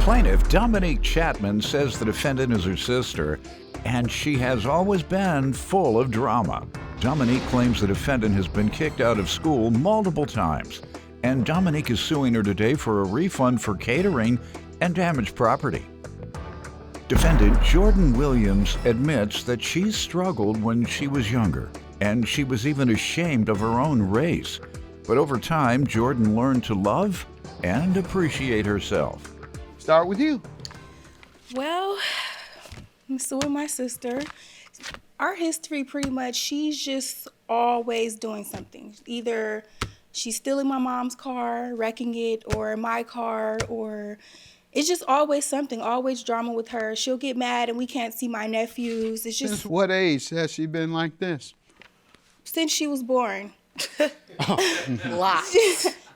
Plaintiff Dominique Chapman says the defendant is her sister, and she has always been full of drama. Dominique claims the defendant has been kicked out of school multiple times, and Dominique is suing her today for a refund for catering and damaged property. Defendant Jordan Williams admits that she struggled when she was younger, and she was even ashamed of her own race. But over time, Jordan learned to love and appreciate herself. Start with you. Well, I'm suing my sister. Our history, pretty much, she's just always doing something. Either she's stealing my mom's car, wrecking it, or my car, or it's just always something, always drama with her. She'll get mad and we can't see my nephews. It's just... Since what age has she been like this? Since she was born.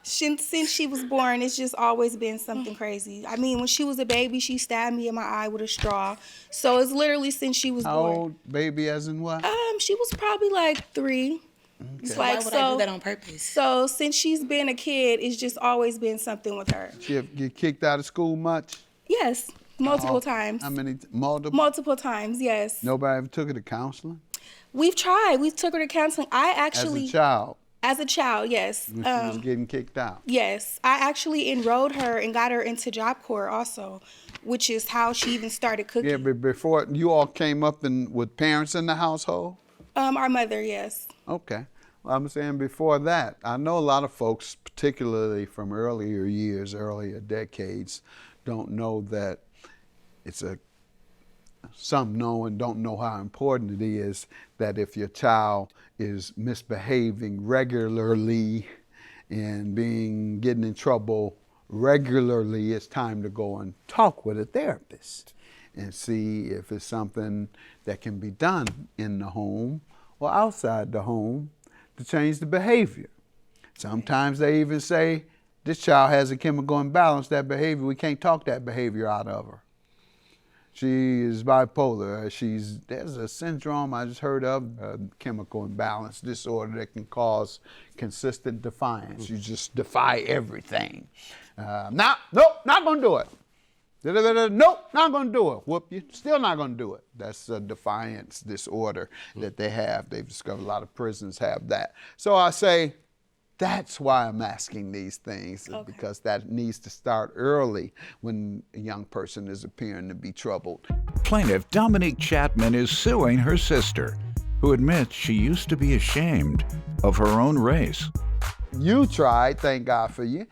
Since she was born, it's just always been something crazy. I mean, when she was a baby, she stabbed me in my eye with a straw. So it's literally since she was born. How old? Baby as in what? She was probably like 3. Okay. It's Why would I do that on purpose? So since she's been a kid, it's just always been something with her. She get kicked out of school much? Yes, multiple times. How many? Multiple? Multiple times, yes. Nobody ever took her to counseling? We've tried. We took her to counseling. As a child? As a child, yes. When she was getting kicked out? Yes. I actually enrolled her and got her into Job Corps also, which is how she even started cooking. Yeah, but before, you all came up with parents in the household? Our mother, yes. Okay. Well, I'm saying before that, I know a lot of folks, particularly from earlier years, earlier decades, don't know that some know and don't know how important it is that if your child is misbehaving regularly and getting in trouble regularly, it's time to go and talk with a therapist and see if it's something that can be done in the home or outside the home to change the behavior. Sometimes they even say, this child has a chemical imbalance, that behavior, we can't talk that behavior out of her. She is bipolar. There's a syndrome I just heard of, a chemical imbalance disorder that can cause consistent defiance. You just defy everything. Nope, not gonna do it. Nope, not gonna do it. Whoop you, still not gonna do it. That's a defiance disorder that they have. They've discovered a lot of prisons have that. So I say, that's why I'm asking these things, because that needs to start early when a young person is appearing to be troubled. Plaintiff Dominique Chapman is suing her sister, who admits she used to be ashamed of her own race. You tried, thank God for you,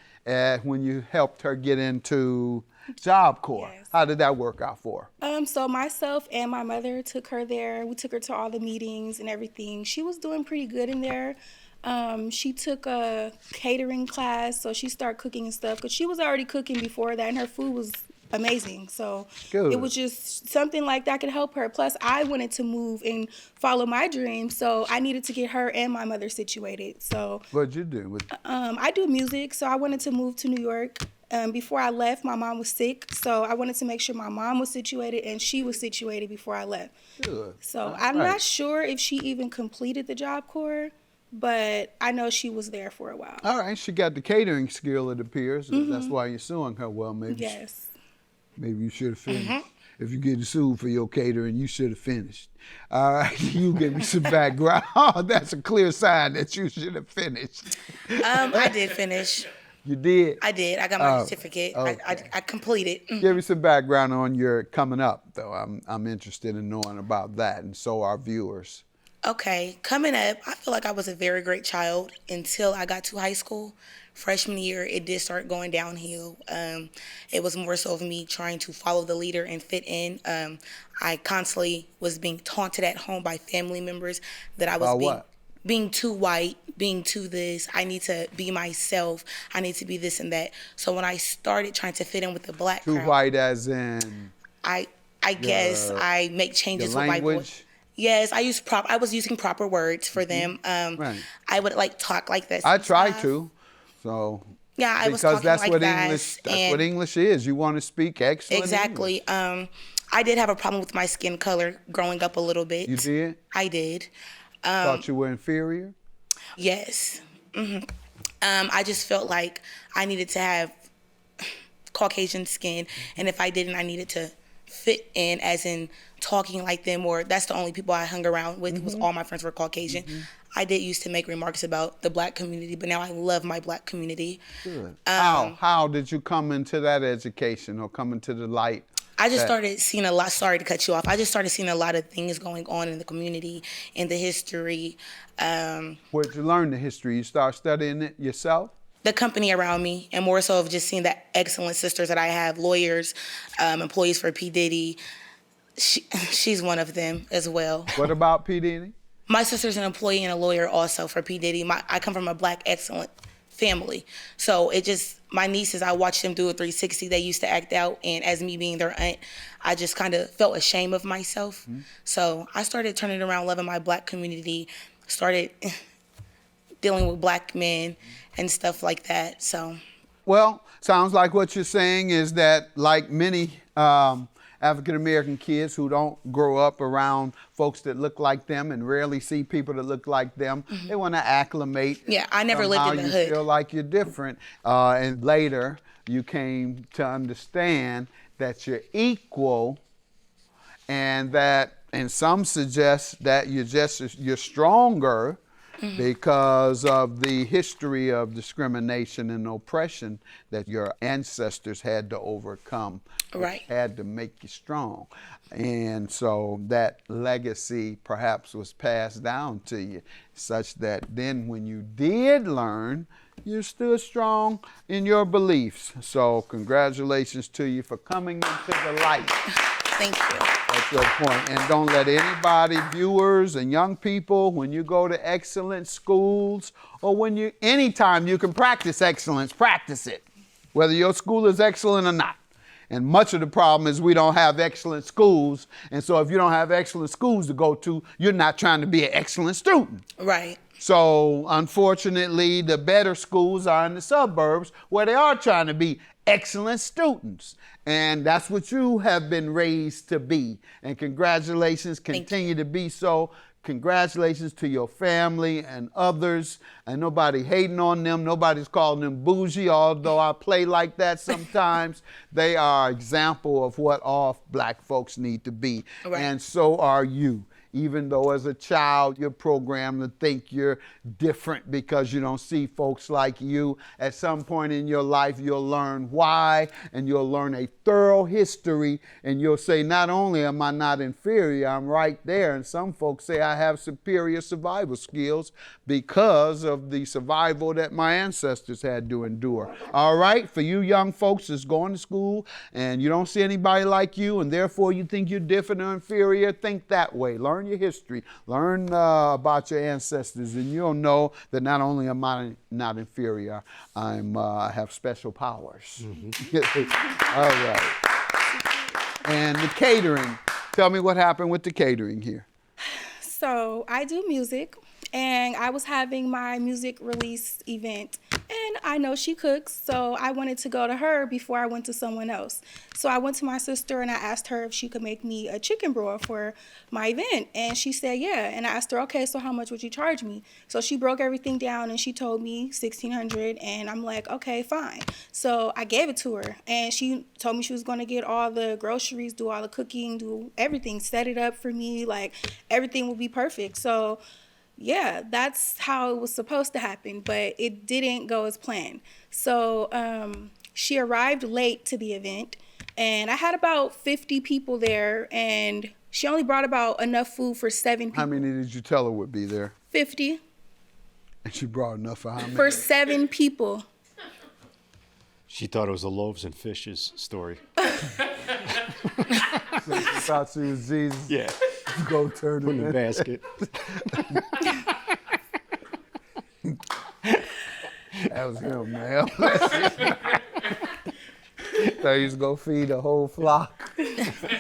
when you helped her get into Job Corps. Yes. How did that work out for her? So myself and my mother took her there. We took her to all the meetings and everything. She was doing pretty good in there. She took a catering class, so she started cooking and stuff, because she was already cooking before that, and her food was amazing. So Good. It was just something like that could help her. Plus, I wanted to move and follow my dreams, so I needed to get her and my mother situated. So what'd you do? I do music, so I wanted to move to New York. Before I left, my mom was sick, so I wanted to make sure my mom was situated and she was situated before I left. Good. So I'm not sure if she even completed the Job Corps, but I know she was there for a while. All right, she got the catering skill, it appears. That's why you're suing her. Well, maybe maybe you should have finished. If you get sued for your catering, you should have finished. All right, you give me some background. Oh, that's a clear sign that you should have finished. I did finish. You did? I did. I got my certificate. Okay. I completed. Give me some background on your coming up, though. I'm interested in knowing about that, and so are viewers. Okay, coming up, I feel like I was a very great child until I got to high school. Freshman year, it did start going downhill. It was more so of me trying to follow the leader and fit in. I constantly was being taunted at home by family members that I was being too white, being too this. I need to be myself. I need to be this and that. So when I started trying to fit in with the black crowd, too white as in? I guess I make changes with my voice. Yes, I was using proper words for them. Right. I would talk like this. I try to. So yeah, I was talking that's like what that. That's what English is. You want to speak excellent Exactly. English. I did have a problem with my skin color growing up a little bit. You did? I did. Thought you were inferior? Yes. I just felt like I needed to have Caucasian skin, and if I didn't, I needed to fit in, as in talking like them, or that's the only people I hung around with, was all my friends were Caucasian. I did used to make remarks about the black community, but now I love my black community. Good. How did you come into that education or come into the light? I just started seeing a lot, sorry to cut you off, I just started seeing a lot of things going on in the community, in the history. Where'd you learn the history? You start studying it yourself? The company around me, and more so of just seeing the excellent sisters that I have, lawyers, employees for P. Diddy. She's one of them as well. What about P. Diddy? My sister's an employee and a lawyer also for P. Diddy. I come from a black excellent family. So it just, my nieces, I watched them do a 360. They used to act out, and as me being their aunt, I just kind of felt ashamed of myself. So I started turning around, loving my black community, started dealing with black men and stuff like that, so. Well, sounds like what you're saying is that, like many African-American kids who don't grow up around folks that look like them and rarely see people that look like them, they want to acclimate. Yeah, I never lived in the hood. You feel like you're different. And later, you came to understand that you're equal, and that, and some suggest that you're stronger because of the history of discrimination and oppression that your ancestors had to overcome. Right. Had to make you strong. And so that legacy perhaps was passed down to you, such that then when you did learn, you stood strong in your beliefs. So congratulations to you for coming into the light. Thank you. That's your point. And don't let anybody, viewers and young people, when you go to excellent schools, or anytime you can practice excellence, practice it, whether your school is excellent or not. And much of the problem is we don't have excellent schools. And so if you don't have excellent schools to go to, you're not trying to be an excellent student. Right. So unfortunately, the better schools are in the suburbs where they are trying to be excellent students. And that's what you have been raised to be. And congratulations, continue to be so. Congratulations to your family and others. And nobody hating on them. Nobody's calling them bougie, although I play like that sometimes. They are an example of what all black folks need to be. Right. And so are you. Even though as a child you're programmed to think you're different because you don't see folks like you, at some point in your life you'll learn why, and you'll learn a thorough history, and you'll say, not only am I not inferior, I'm right there. And some folks say I have superior survival skills because of the survival that my ancestors had to endure. All right, for you young folks that's going to school and you don't see anybody like you, and therefore you think you're different or inferior, think that way. Learn your history, learn about your ancestors, and you'll know that not only am I not inferior, I have special powers. All right. And the catering, tell me what happened with the catering here. So I do music, and I was having my music release event, and I know she cooks, so I wanted to go to her before I went to someone else. So I went to my sister and I asked her if she could make me a chicken broil for my event, and she said yeah. And I asked her, okay, so how much would you charge me? So she broke everything down and she told me $1,600, and I'm like, okay, fine. So I gave it to her, and she told me she was going to get all the groceries, do all the cooking, do everything, set it up for me, like everything will be perfect. So yeah, that's how it was supposed to happen, but it didn't go as planned. So she arrived late to the event, and I had about 50 people there, and she only brought about enough food for 7 people. How many did you tell her would be there? 50. And she brought enough for how many? For 7 people. She thought it was a loaves and fishes story. So she thought she was Jesus. Yeah. Go turn Put in the basket. That was him, man. So he was going to feed the whole flock.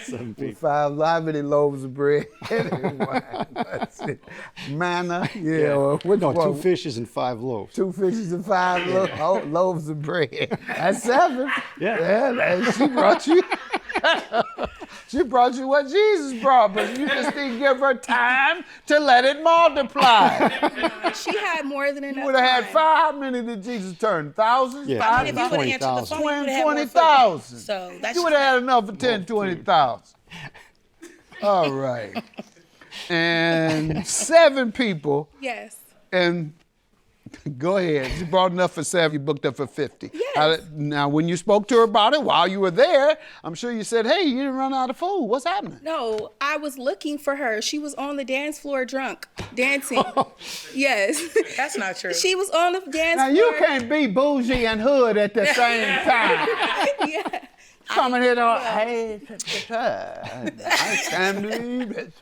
Some people. 5, how many loaves of bread and wine? That's it. Manna, yeah. No, 2 fishes and 5 loaves. 2 fishes and 5 loaves of bread. That's 7. Yeah. She brought you. She brought you what Jesus brought, but you just didn't give her time to let it multiply. She had more than enough You would have had time. 5. How many did Jesus turn? Thousands? Yeah, I mean, if you would have answered the 20,000. phone, you would have had more food. 20,000. So that's You would have had enough for 10, 20,000. All right. And 7 people, Yes. and go ahead. She brought enough for 7. You booked up for 50. Yes. Now, when you spoke to her about it while you were there, I'm sure you said, hey, you didn't run out of food. What's happening? No, I was looking for her. She was on the dance floor drunk, dancing. Yes. That's not true. She was on the dance Now, floor. you can't be bougie and hood at the same time. Yeah. Coming here to, hey, I can't believe it.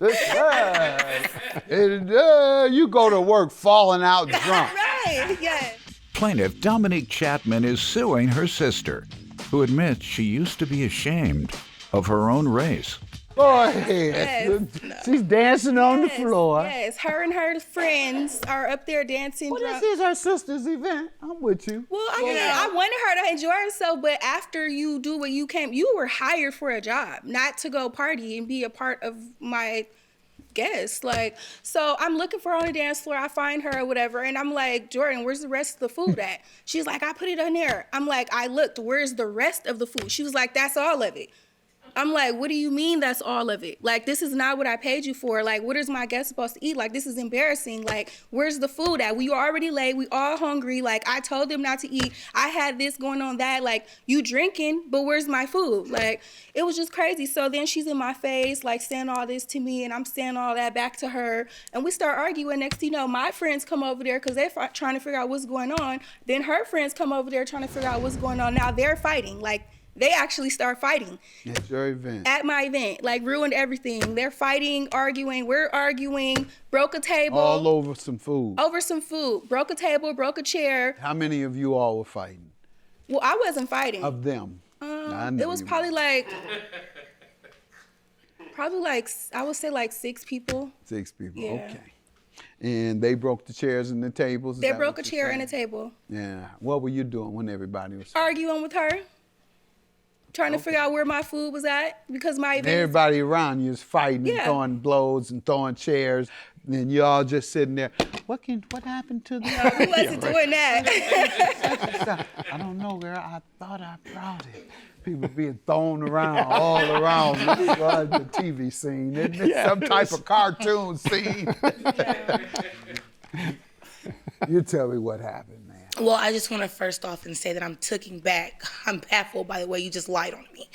You go to work falling out drunk. Right, yes. Plaintiff Dominique Chapman is suing her sister, who admits she used to be ashamed of her own race. Go ahead. Yes. She's dancing on the floor. Yes, her and her friends are up there dancing Well, drunk. this is her sister's event. I'm with you. Well, I mean, I wanted her to enjoy herself, but after you do what you were hired for a job, not to go party and be a part of my guests. Like, so I'm looking for her on the dance floor. I find her or whatever, and I'm like, Jordan, where's the rest of the food at? She's like, I put it on there. I'm like, I looked, where's the rest of the food? She was like, that's all of it. I'm like, what do you mean that's all of it? Like, this is not what I paid you for. Like, what is my guest supposed to eat? Like, this is embarrassing. Like, where's the food at? We already late. We all hungry. Like, I told them not to eat. I had this going on that. Like, you drinking, but where's my food? Like, it was just crazy. So then she's in my face, like, saying all this to me, and I'm saying all that back to her. And we start arguing. Next thing you know, my friends come over there because they're trying to figure out what's going on. Then her friends come over there trying to figure out what's going on. Now they're fighting. Like, they actually start fighting. At your event. At my event, like ruined everything. They're fighting, arguing, we're arguing, broke a table. All over some food. Over some food. Broke a table, broke a chair. How many of you all were fighting? Well, I wasn't fighting. Of them? I know It was you probably like, I would say like 6 people. 6 people, Yeah. okay. And they broke the chairs and the tables? Is They that broke a what you're chair and a saying? table. Yeah. What were you doing when everybody was Arguing with her. Trying to figure out where my food was at because my And event. everybody around you is fighting and Yeah. throwing blows and throwing chairs. And you all just sitting there. What happened to the? We wasn't doing that. I don't know, girl. I thought I brought it. People being thrown around all around. This was the TV scene, isn't it? Some type of cartoon scene. You tell me what happened, man. Well, I just want to first off and say that I'm taking back. I'm baffled by the way you just lied on me.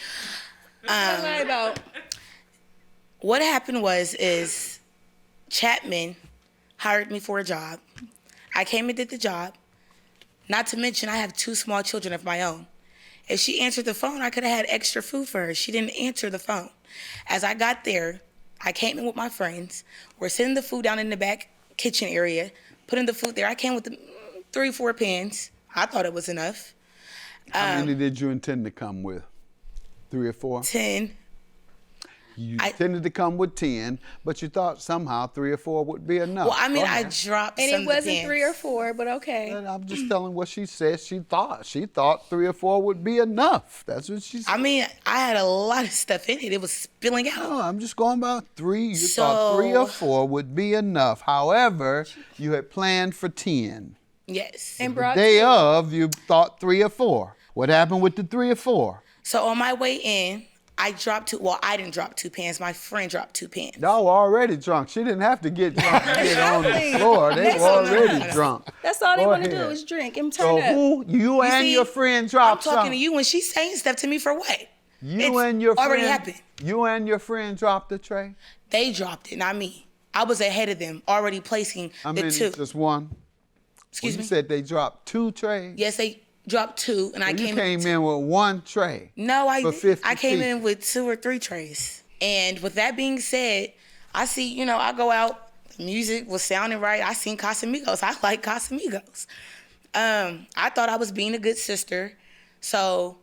What lie about? What happened is Chapman hired me for a job. I came and did the job. Not to mention I have 2 small children of my own. If she answered the phone, I could have had extra food for her. She didn't answer the phone. As I got there, I came in with my friends. We're sitting the food down in the back kitchen area, putting the food there. I came with the 3, 4 pans. I thought it was enough. How many did you intend to come with? 3 or 4? 10. You intended to come with 10, but you thought somehow 3 or 4 would be enough. Well, I mean, Go I ahead. dropped And some it of the wasn't pans. 3 or 4, but okay. And I'm just telling what she said she thought. She thought 3 or 4 would be enough. That's what she said. I mean, I had a lot of stuff in it. It was spilling out. No, I'm just going about 3. You thought 3 or 4 would be enough. However, you had planned for 10. Yes. And The brought day 2. of, you thought 3 or 4. What happened with the 3 or 4? So on my way in, I dropped 2. Well, I didn't drop 2 pans. My friend dropped 2 pans. Y'all were already drunk. She didn't have to get drunk to get on the Exactly. floor. They That's were all already drunk. That's all they Go want to do ahead. is drink and turn So up. who, you and see, your friend I'm dropped talking something? to you when she's saying stuff to me for what? You It's and your already friend, happened. You and your friend dropped the tray? They dropped it, not me. I was ahead of them, already placing I the mean, 2. just one. Excuse You me? said they dropped 2 trays? Yes, they dropped 2, and I You came came in with 1 tray. No, for 50 I came people. in with 2 or 3 trays. And with that being said, I see, I go out, the music was sounding right. I seen Casamigos. I like Casamigos. I thought I was being a good sister. So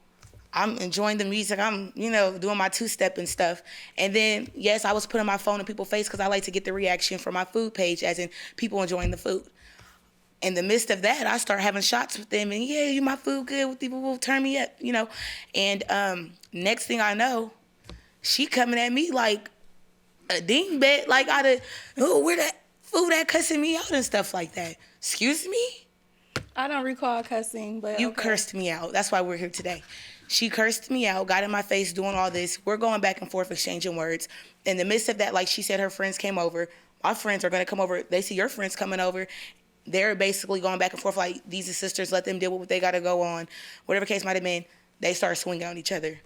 I'm enjoying the music. I'm, doing my 2-step and stuff. And then, yes, I was putting my phone in people's face because I like to get the reaction from my food page, as in people enjoying the food. In the midst of that, I start having shots with them, and yeah, my food good, people will turn me up, And next thing I know, She coming at me like a dingbat, like where that fool that cussing me out and stuff like that. Excuse me? I don't recall cussing, but You okay. cursed me out. That's why we're here today. She cursed me out, got in my face doing all this. We're going back and forth exchanging words. In the midst of that, like she said, her friends came over. My friends are going to come over. They see your friends coming over. They're basically going back and forth like, these are sisters, let them deal with what they got to go on. Whatever case might have been, they start swinging on each other.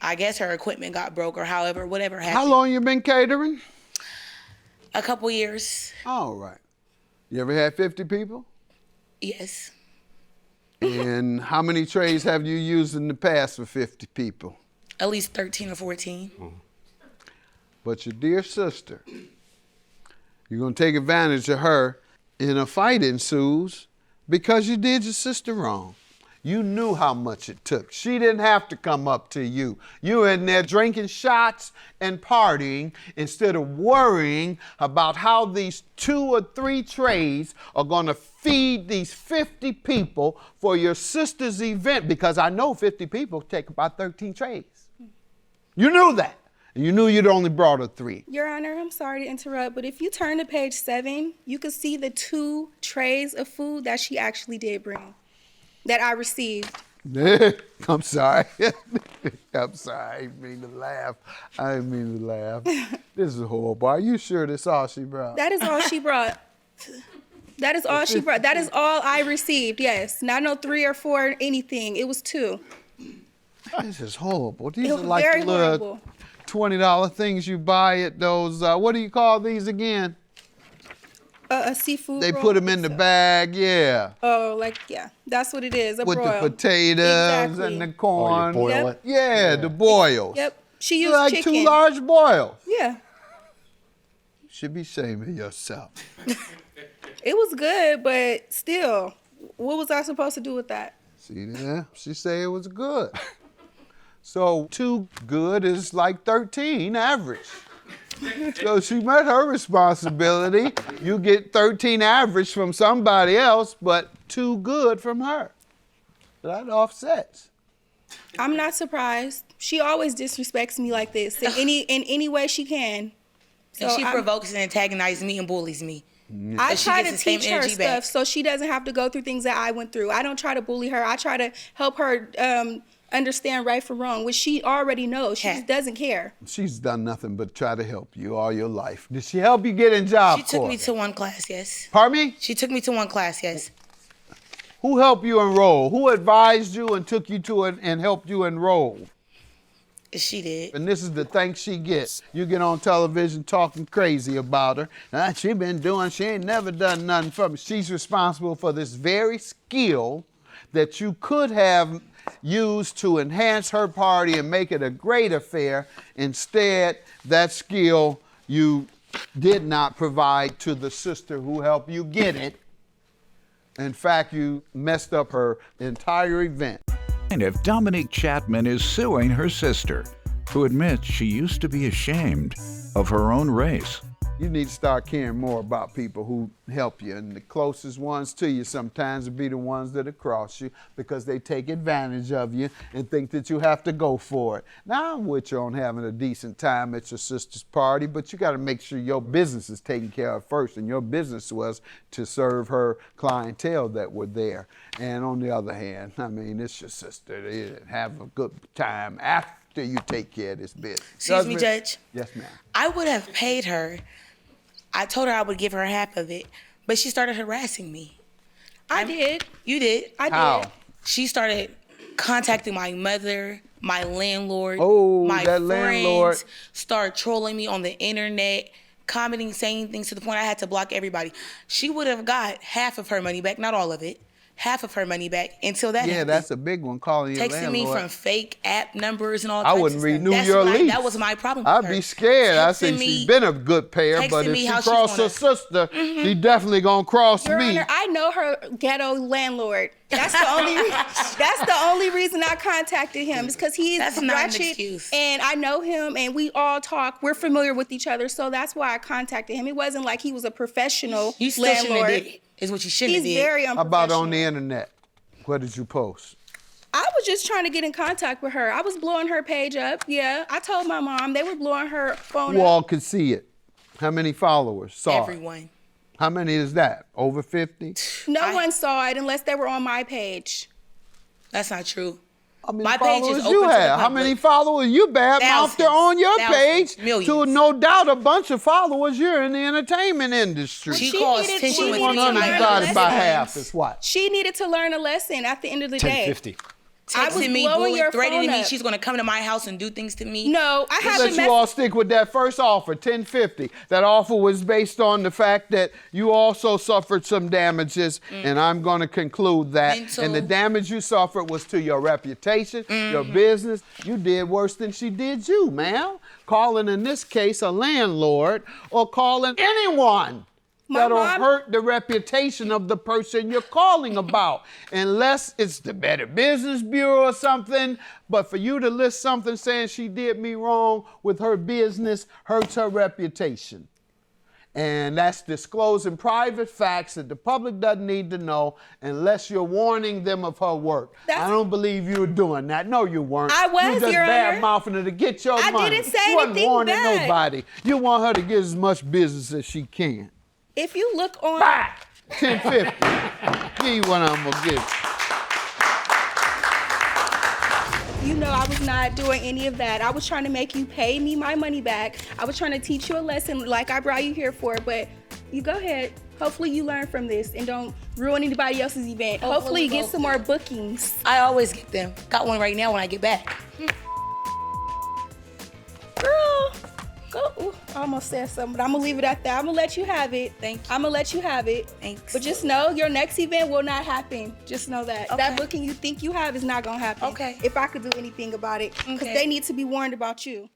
I guess her equipment got broke or however, whatever happened. How long you been catering? A couple years. All right. You ever had 50 people? Yes. And how many trays have you used in the past for 50 people? At least 13 or 14. But your dear sister, you're going to take advantage of her, and a fight ensues because you did your sister wrong. You knew how much it took. She didn't have to come up to you. You were in there drinking shots and partying instead of worrying about how these 2 or 3 trays are going to feed these 50 people for your sister's event, because I know 50 people take about 13 trays. You knew that. And you knew you'd only brought her 3. Your Honor, I'm sorry to interrupt, but if you turn to page 7, you can see the 2 trays of food that she actually did bring, that I received. I'm sorry. I'm sorry. I didn't mean to laugh. This is horrible. Are you sure that's all she brought? That is all she brought. That is all she brought. That is all I received, yes. Not no 3 or 4, anything. It was 2. This is horrible. These It are was like very the little horrible. $20 things you buy at those, what do you call these again? A seafood They roll? put them in the bag, yeah. Oh, like, yeah. That's what it is, a With broil. the potatoes Exactly. and the corn. boil Yep. it? Yeah, the boils. Yep. She used Like chicken. 2 large boils. Yeah. You should be ashamed of yourself. It was good, but still, what was I supposed to do with that? See there? She say it was good. So 2 good is like 13 average. So she met her responsibility. You get 13 average from somebody else, but 2 good from her. That offsets. I'm not surprised. She always disrespects me like this in any way she can. So And she I'm- provokes and antagonizes me and bullies me. I But she try gets to the same teach her energy stuff back. so she doesn't have to go through things that I went through. I don't try to bully her. I try to help her understand right from wrong, which she already knows. She just doesn't care. She's done nothing but try to help you all your life. Did she help you get in job She took corps? me to one class, yes. Pardon me? She took me to one class, yes. Who helped you enroll? Who advised you and took you to it and helped you enroll? She did. And this is the thanks she gets. You get on television talking crazy about her. She ain't never done nothing for me. She's responsible for this very skill that you could have used to enhance her party and make it a great affair. Instead, that skill you did not provide to the sister who helped you get it. In fact, you messed up her entire event. Plaintiff Dominique Chapman is suing her sister, who admits she used to be ashamed of her own race. You need to start caring more about people who help you, and the closest ones to you sometimes will be the ones that cross you because they take advantage of you and think that you have to go for it. Now, I'm with you on having a decent time at your sister's party, but you got to make sure your business is taken care of first, and your business was to serve her clientele that were there. And on the other hand, I mean, it's your sister. Have a good time after you take care of this business. Excuse me, Judge. Yes, ma'am. I would have paid her. I told her I would give her half of it, but she started harassing me. I did. You did. I did. How? She started contacting my mother, my landlord, Oh, my that friends, landlord. started trolling me on the internet, commenting, saying things to the point I had to block everybody. She would have got half of her money back, not all of it, half of her money back until that Yeah, happened. that's a big one, calling your Texting me landlord. from fake app numbers and all I types wouldn't of stuff. renew That's your what lease. that was my problem with I'd her. be scared. I Texting say me- she's been a good payer, texting but if me she how she crossed her wanna- sister, she definitely gonna cross Your me. Honor, I know her ghetto landlord. That's the only. That's the only reason I contacted him. Is because he's That's not an ratchet, excuse. and I know him, and we all talk. We're familiar with each other, so that's why I contacted him. It wasn't like he was a professional You still shouldn't have landlord. did it, is what you shouldn't He's have did. very How unprofessional. about on the internet? What did you post? I was just trying to get in contact with her. I was blowing her page up. Yeah, I told my mom. They were blowing her phone Who up. all could see it? How many followers saw it? Everyone. How many is that? Over 50? No one saw it unless they were on my page. That's not true. How many My page is followers open you to the have? How public. many followers you badmouthed Thousands. on your Thousands. page? Millions. To no doubt a bunch of followers. You're in the entertainment industry. She She caused needed- tension she with needed me to and my learn a divided by lesson. half is what? She needed to learn a lesson at the end of the day. 1050. I was Texting me, blowing your threatening phone me. up. She's going to come to my house and do things to me. No, I Let haven't you all stick with that first offer, $10.50. That offer was based on the fact that you also suffered some damages, and I'm going to conclude that. Mental. And the damage you suffered was to your reputation, your business. You did worse than she did you, ma'am. Calling, in this case, a landlord or calling anyone that'll mom- hurt the reputation of the person you're calling about. Unless it's the Better Business Bureau or something. But for you to list something saying she did me wrong with her business hurts her reputation. And that's disclosing private facts that the public doesn't need to know unless you're warning them of her work. I don't believe you were doing that. No, you weren't. I was, you just Your Honor. bad-mouthing her to get your I money. didn't say you wasn't anything warning bad. nobody. You want her to get as much business as she can. If you look on, Bye. $10.50. Give you what I'm gonna give you. you know I was not doing any of that. I was trying to make you pay me my money back. I was trying to teach you a lesson like I brought you here for, but you go ahead. Hopefully you learn from this and don't ruin anybody else's event. Hopefully you get some more bookings. I always get them. Got one right now when I get back. Girl, go. Ooh, I almost said something, but I'm gonna leave it at that. I'm gonna let you have it. Thank you. I'm gonna let you have it. Thanks. But just know your next event will not happen. Just know that. Okay. That booking you think you have is not gonna happen. Okay. If I could do anything about it. Because Okay. they need to be warned about you.